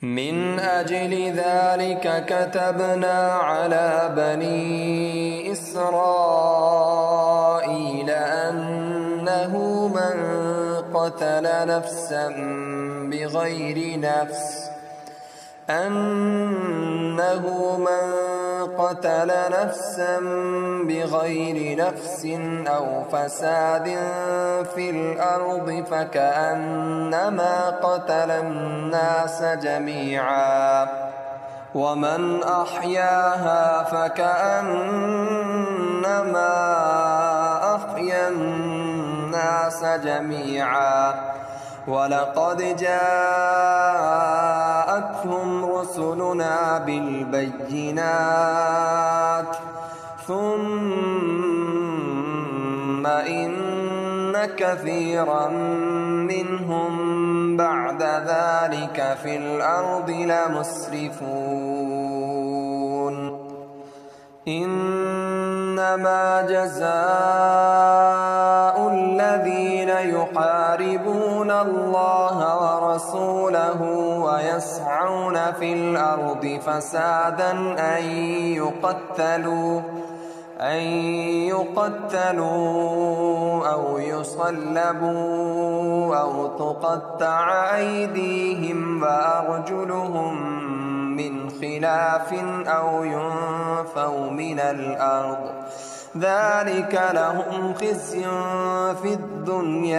من أجل ذلك كتبنا على بني إسرائيل أنه من قتل نفسا بغير نفس أو فساد في الأرض فكأنما قتل الناس جميعا ومن أحياها فكأنما أحيا الناس جميعا ولقد جاءتهم رسلنا بالبينات ثم إن كثيرا منهم بعد ذلك في الأرض لمسرفون إنما جزاء الذين يحاربون الله ورسوله ويسعون في الأرض فسادا أن يقتلوا أو يصلبوا أو تقطع أيديهم وأرجلهم من خلاف أو ينفوا من الأرض ذلك لهم خزي في الدنيا